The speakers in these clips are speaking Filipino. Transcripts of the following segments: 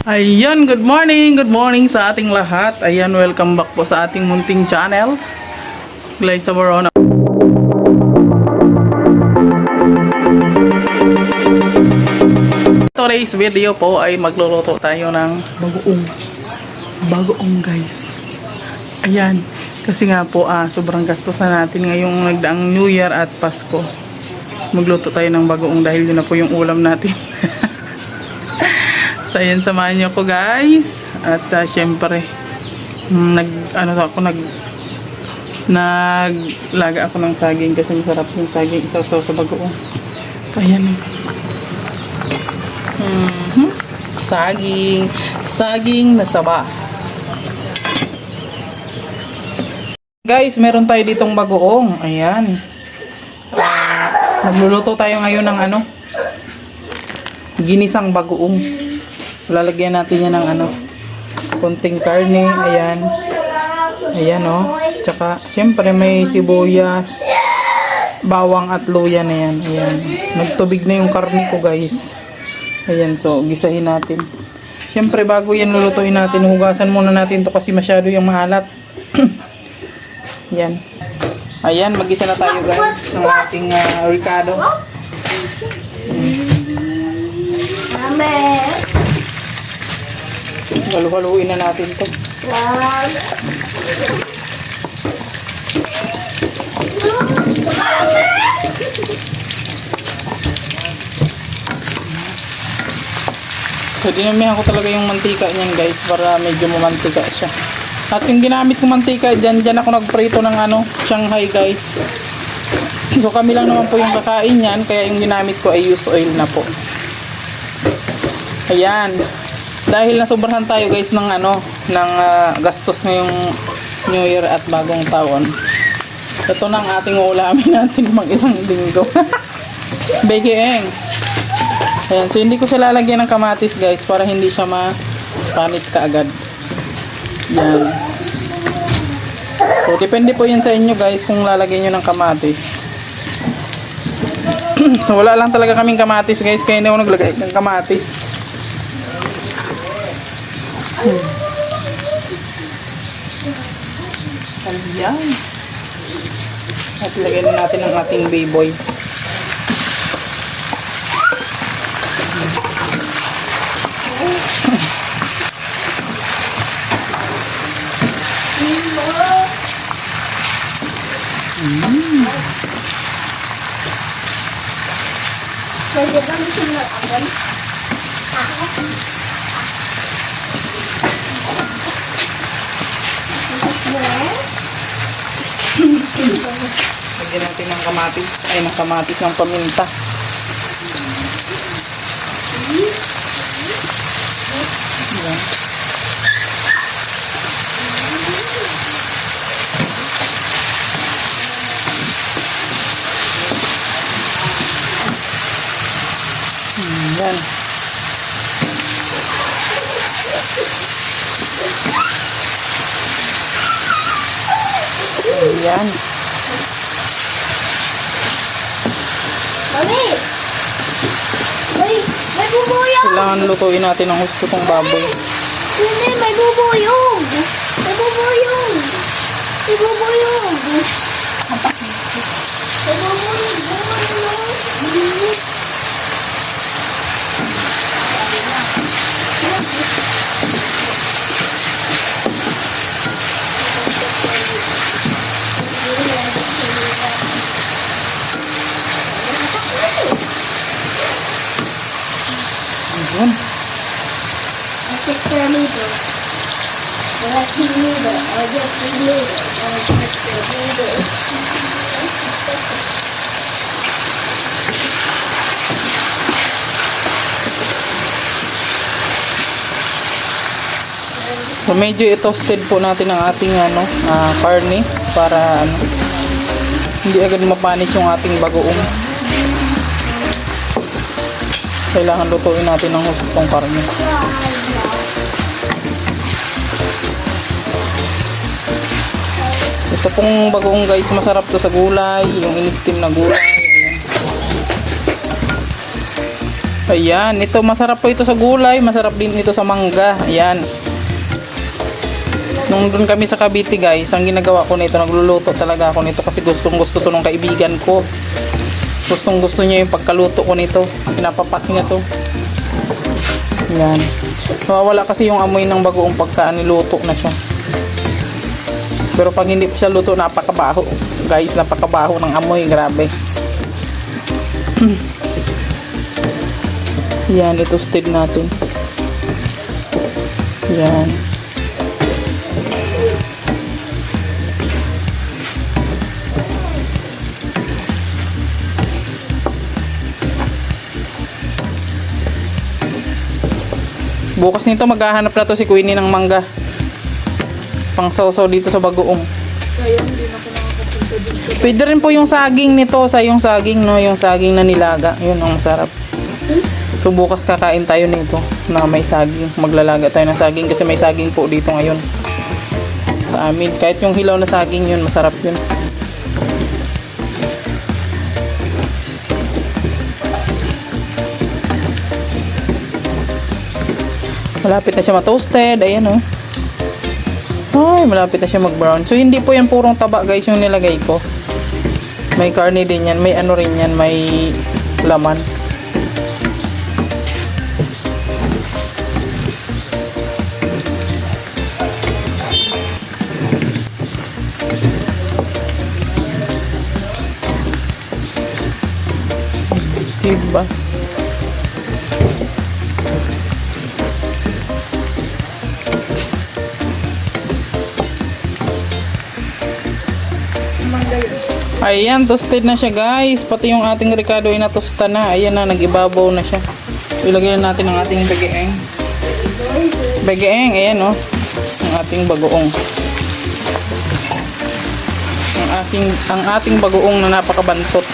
Ayan, good morning sa ating lahat. Ayan, welcome back po sa ating munting channel, Glyza Barona. Today's video po ay magluluto tayo ng bagoong guys. Ayan, kasi nga po sobrang gastos na natin ngayong nagdaang New Year at Pasko. Magluto tayo ng bagoong dahil yun na po yung ulam natin. So, ayan, samahan niyo ko guys. At syempre, naglaga ako ng saging kasi masarap yung saging isaw-saw sa bagoong. Ayan. Saging na saba. Guys, meron tayo ditong bagoong. Ayan. Nagluluto tayo ngayon ng ginisang bagoong. Lalagyan natin yan ng konting karne. Ayan. Ayan Tsaka, syempre may sibuyas, bawang at luya na yan. Ayan. Nagtubig na yung karne ko guys. Ayan, so gisahin natin. Syempre bago yan lulutuin natin, hugasan muna natin to kasi masyado yung maalat. Ayan. Ayan, mag-isa na tayo guys ng ating ricado. Halu-haluin na natin to. So, dinamihan ko talaga yung mantika niyan guys para medyo mamantika siya. At yung ginamit kong mantika, dyan ako nagprito ng Shanghai guys. So kami lang naman po yung kakain yan, kaya yung ginamit ko ay used oil na po. Ayan. Dahil nasobrahan tayo guys ng gastos ngayong New Year at bagong taon. Ito na ang ating ulamin natin mag-isang linggo. Bekeeng. Ayan, so hindi ko siya lalagyan ng kamatis guys para hindi siya mapanis kaagad. Yan. So, depende po yan sa inyo guys kung lalagyan nyo ng kamatis. So, wala lang talaga kaming kamatis guys, kaya hindi ako naglagay ng kamatis. Ayan. At lagyan na natin ang ating baboy. Lagyan natin ng kamatis, ng paminta. Ayan. Ayan. Ayan. Mami! May bubuyog! Kailangan lutuin natin ang gusto kong baboy. Mami, may bubuyog! May bubuyog! May bubuyog! May bubuyog! Ayan. So medyo i-toasted po natin ang ating karne para hindi agad mapanis yung ating bagoong. Kailangan lutuin natin ng hustong karne. Ito pong bagoong guys, masarap to sa gulay, yung in-steam na gulay. Ayan. Ayan, ito masarap po ito sa gulay, masarap din ito sa mangga. Ayan. Nung doon kami sa Cavite guys, ang ginagawa ko nito, nagluluto talaga ako nito kasi gustong gusto to ng kaibigan ko. Gustong gusto niya yung pagkaluto ko nito. Pinapapak niya to. Ayan. Nawawala kasi yung amoy ng bagoong pagka niluto na siya. Pero pag hindi pa siya luto, napakabaho. Guys, napakabaho ng amoy. Grabe. Yan, ito-toasted natin. Yan. Bukas nito maghahanap na to si Queenie ng mangga. Pang sausaw dito sa bagoong. Sayang, hindi na ako nakakapunta dito. Pwede rin po yung saging nito, sa yung saging, no, yung saging na nilaga. Yun ang masarap. So bukas kakain tayo nito na may saging. Maglalaga tayo ng saging kasi may saging po dito ngayon. Sa amin, kahit yung hilaw na saging yun, masarap yun. Malapit na siya ma-toasted. Ayan, oh. Ay, malapit na siya mag-brown. So, hindi po yan purong taba, guys, yung nilagay ko. May karne din yan. May ano rin yan. May laman. Diba? Ayan, toasted na siya guys. Pati yung ating ricado ay natosta na. Ayan na, nag-ibabaw na siya. Ilagay na natin ang ating bageeng. Bageeng, ayan oh. Ang ating bagoong. Ang ating bagoong na napakabantot.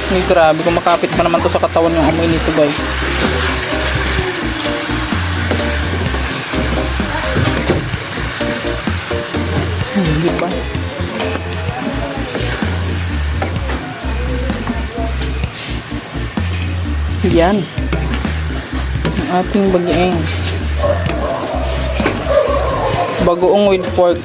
Ay, grabe, kumakapit pa naman to sa katawan yung amoy nito guys. Diba? Yan ang ating bageeng. Bagoong with pork.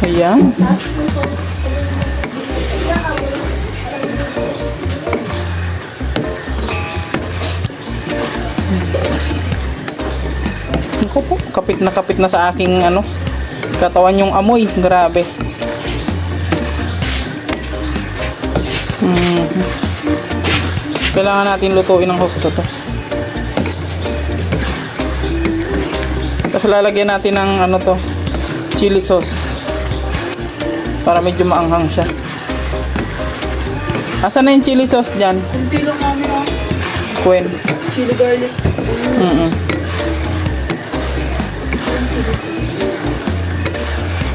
Ayan. Ako po, kapit na sa aking ano, katawan yung amoy. Grabe. Kailangan natin lutuin ng husto to. Tapos lalagyan natin ng ano to, chili sauce. Para medyo maanghang siya. Asan na yung chili sauce dyan? Hindi lang kami ah. Kwen. Chili garlic.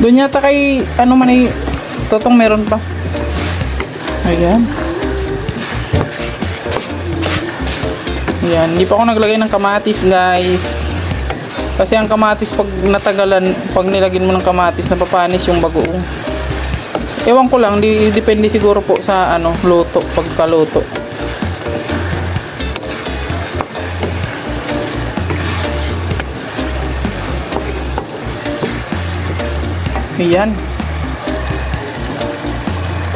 Doon yata kay ano man ay totong meron pa. Ayan. Ayan. Hindi pa ako naglagay ng kamatis guys. Kasi ang kamatis pag natagalan, pag nilagyan mo ng kamatis, napapanis yung bagoong. Ewan ko lang, depende siguro po sa ano, luto, pagkaluto. Ayan.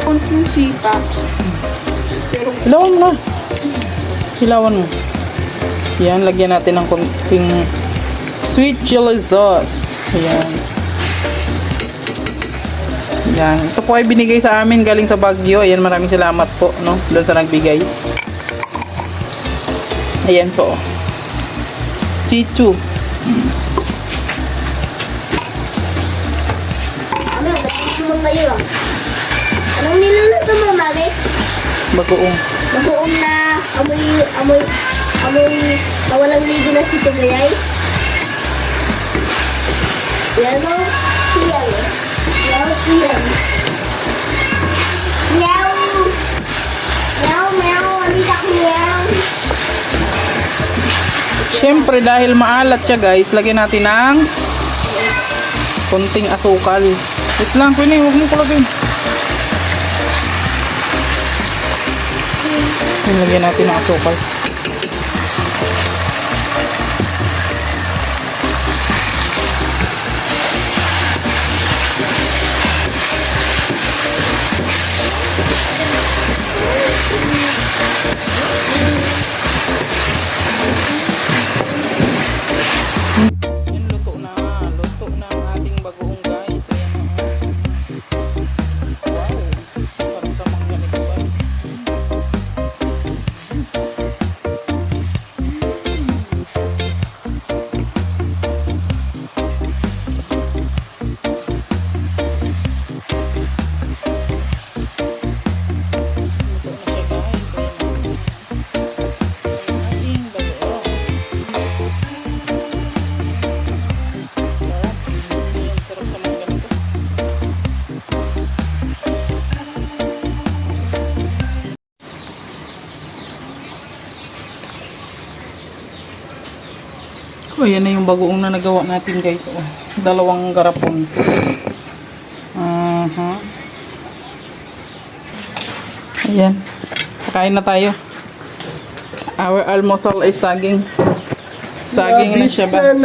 Konting sipa. Pero Hilawan mo na. Hilawan mo. Ayan, lagyan natin ng konting sweet chili sauce. Ayan. Ayan. Ito po ay binigay sa amin galing sa Baguio. Ayan, maraming salamat po, no? Doon sa nagbigay. Ayan po. Chichu. ano, nagluto mo ngayon. Anong niluluto mo, mami? Bagoong. Bagoong na amoy walang ligo na si Tumayay. Yan o. Siya o. Yan. Yan. Meow. Meow, meow. Halika ko, meow. Siyempre, dahil maalat siya guys, lagyan natin ng konting asukal. Wait lang, Queenie, huwag mo kulagin. Lagyan natin ng asukal. Yan, luto na. Luto na ang ating bagoong guys. Ayan na. Wow. Parang tamang ganito guys. Luto na siya guys. Ayan na. Ang ating bagoong. Sarap naman ganito. Oh, yan na yung bagoong na nagawa natin guys. Oh, dalawang garapon. Ayan. Kakain na tayo. Our almusal is saging. Saging na siya ba?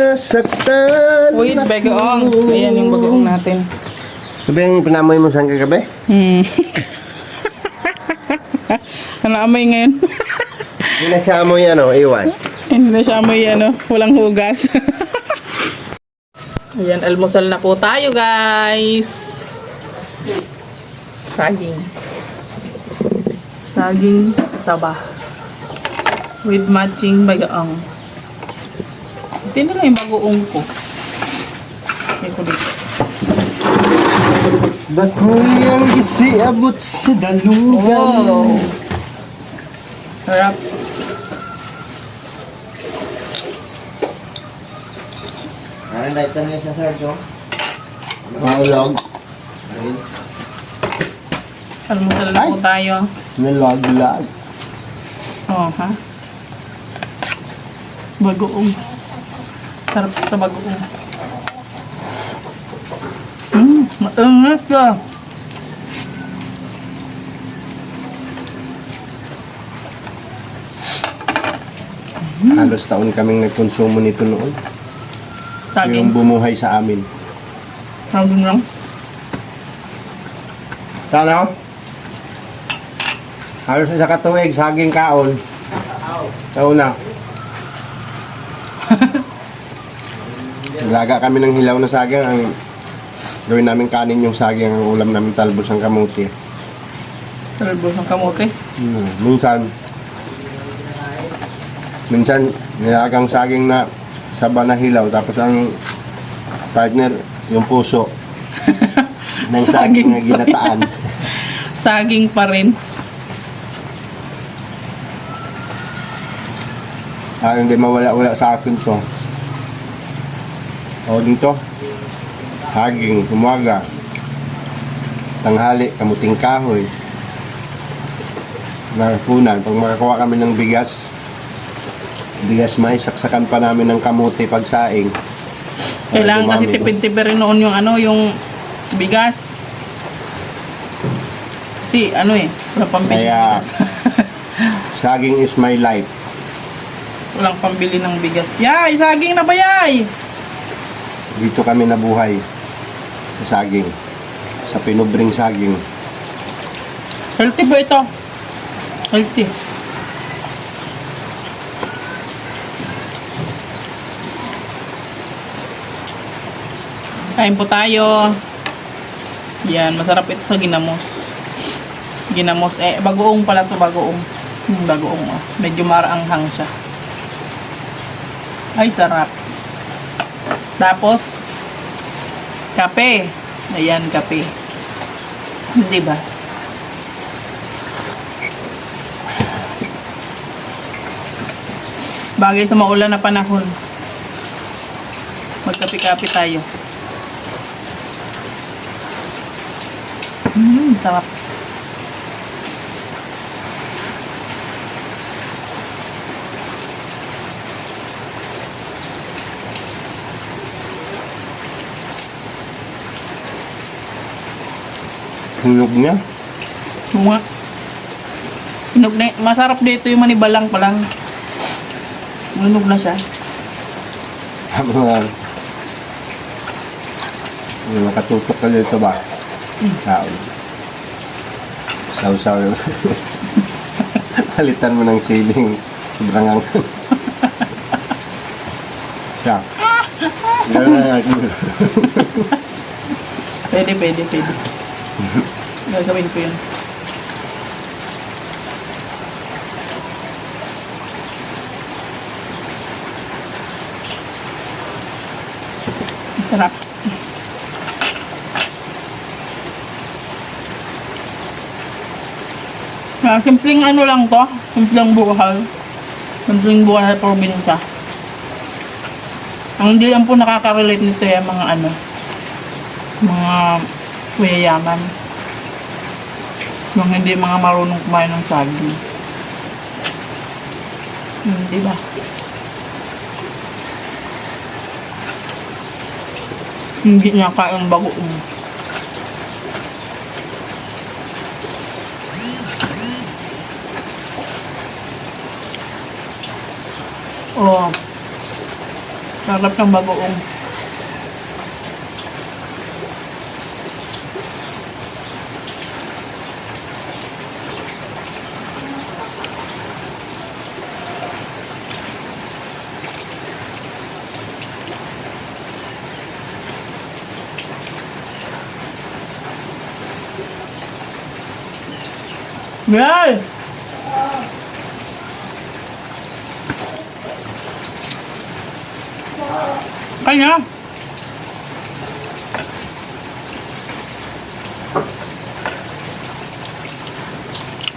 Wait, bagoong. Ayan yung bagoong natin. Sabi yung pinamoy mo saan kagabi? Naamoy ngayon. Hindi na siya amoy iwan. Hindi na siya amoy walang hugas. Ayan, almusal na po tayo guys. Saging. Saging saba. With matching bagoong. Ito na lang yung bagoong ko. Ito ko dito. Dakoy ang gisiabot sa dalugan. Oh. Harap. Ano dahil ka na sa Sergio? Nalog. Almusal na po tayo. Nalog-lag. Oh, ha? Bagoong. Sarap sa bagoong. Maangat ka. Halos taon kaming nagkonsumo nito noon. Saging. Yung bumuhay sa amin. Saging lang. Sana? Halos sa katuwig, saging kaon. Kauna. Laga kami ng hilaw na saging. Ang gawin namin kanin yung saging. Ang ulam namin talbos ng kamuti. Talbos ng kamote. Minsan nilagang saging na saba na hilaw. Tapos ang partner, yung puso ng saging na ginataan. Saging pa rin. Hindi mawala-wala sa akin to. O dito, saging, umaga, tanghali, kamuting kahoy, nakakunan. Pag makakuha kami ng bigas mais, saksakan pa namin ng kamuti pagsaing. Kailangan kasi tipid-tipid rin noon yung yung bigas. Kasi wala pambili ng Kaya, bigas. saging is my life. Walang pambili ng bigas. Yay! Saging na ba yay? Dito kami nabuhay sa saging, sa pinubring saging. Healthy ba ito? Healthy. Kain po tayo. Yan, masarap ito sa ginamos. Ginamos, bagoong pala to, bagoong. Bagoong, medyo maraanghang siya. Ay, sarap. Tapos, kape. Ayan, kape. Di ba? Bagay sa maulan na panahon. Magkape-kape tayo. Sarap. Hinog niya. Bunga. Hinog na, masarap dito yung manibalang pa lang. Hinog na siya. Nakatutok ka dito ba? Sao. Saw-saw. Palitan mo ng siling. Sobrang ang... Siya. Gano'n na natin. Pwede. Gagawin ko yun. Sarap. Simpleng ano lang to. Simpleng buhay. Simpleng buhay sa probinsya. Ang hindi lang po nakaka-relate nito yung mga ano. Mga mayayaman. Yung hindi mga marunong kumain ng saging. Diba? Hindi niya kayang bagoong. Oh. Sarap ng bagoong. Yay! Kanya.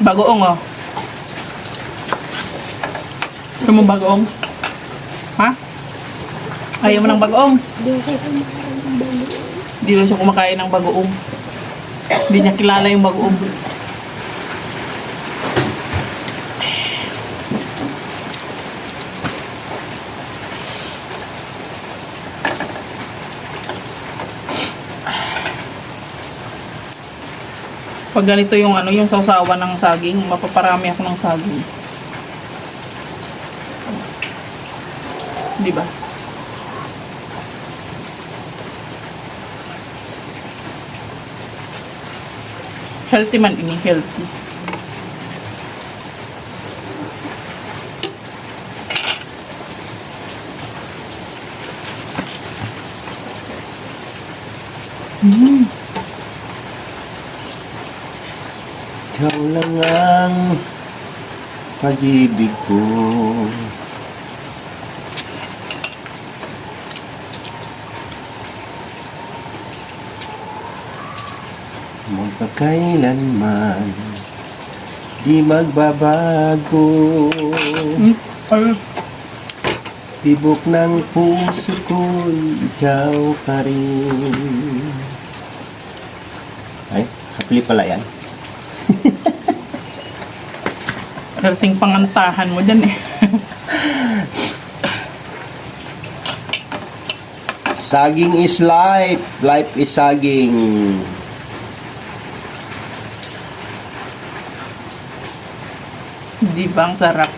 Bagoong oh. Gusto mo bagoong? Ha? Ayaw mo ng bagoong? Hindi daw siya kumakain ng bagoong. Hindi niya kilala yung bagoong. Pag ganito yung ano, yung sausawan ng saging, mapaparami ako ng saging. Di ba? Healthy man ini, healthy. Ikaw lang ang pag-ibig ko. Magpakailanman di magbabago. Tibok ng puso ko, ikaw pa rin. Ay, kapli pala yan. Karating pangantahan mo dyan eh. Saging is life. Life is saging. Di ba ang sarap?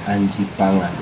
Anji Pangan.